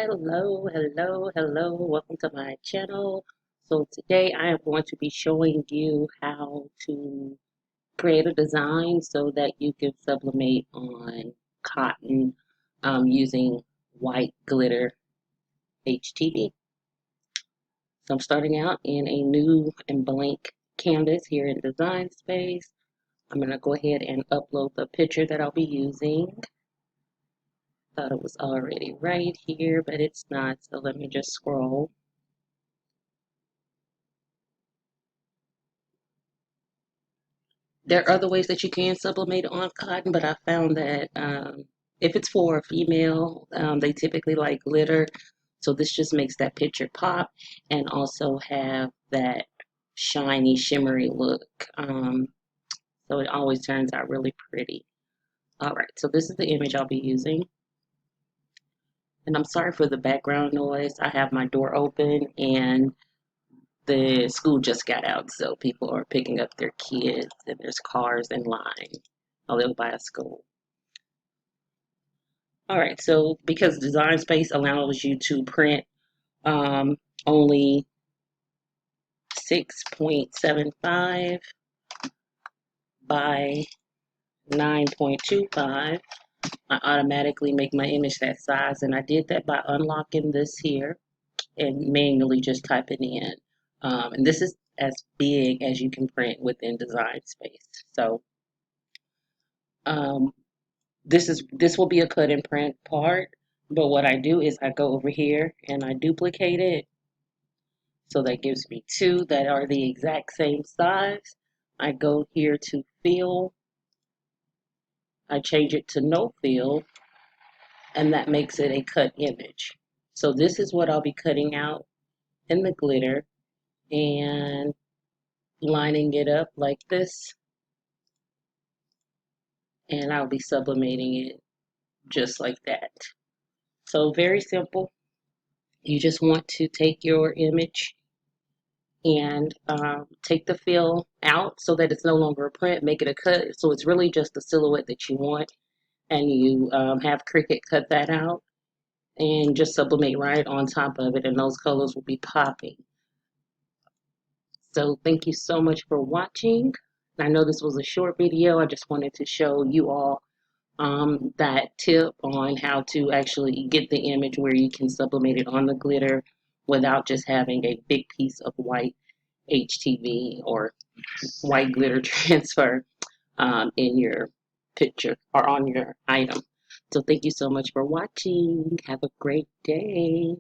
Hello. Welcome to my channel. So today I am going to be showing you how to create a design so that you can sublimate on cotton using white glitter HTV. So I'm starting out in a new and blank canvas here in Design Space. I'm going to go ahead and upload the picture that I'll be using. Thought it was already right here, but it's not, so let me just scroll. There are other ways that you can sublimate on cotton, but I found that if it's for a female, they typically like glitter. So this just makes that picture pop and also have that shiny, shimmery look. So it always turns out really pretty. All right, so this is the image I'll be using. And I'm sorry for the background noise. I have my door open and the school just got out, so people are picking up their kids and there's cars in line. I live by a school. All right, so because Design Space allows you to print only 6.75 by 9.25, I automatically make my image that size, and I did that by unlocking this here and manually just typing in. And this is as big as you can print within Design Space. So this will be a cut and print part, but what I do is I go over here and I duplicate it. So that gives me two that are the exact same size. I go here to fill, I change it to no fill, and that makes it a cut image. So this is what I'll be cutting out in the glitter and lining it up like this, and I'll be sublimating it just like that. So very simple. You just want to take your image and take the fill out so that it's no longer a print, make it a cut, so it's really just the silhouette that you want, and you have Cricut cut that out and just sublimate right on top of it, and those colors will be popping. So thank you so much for watching. I know this was a short video. I just wanted to show you all that tip on how to actually get the image where you can sublimate it on the glitter without just having a big piece of white HTV or white glitter transfer in your picture or on your item. So thank you so much for watching. Have a great day.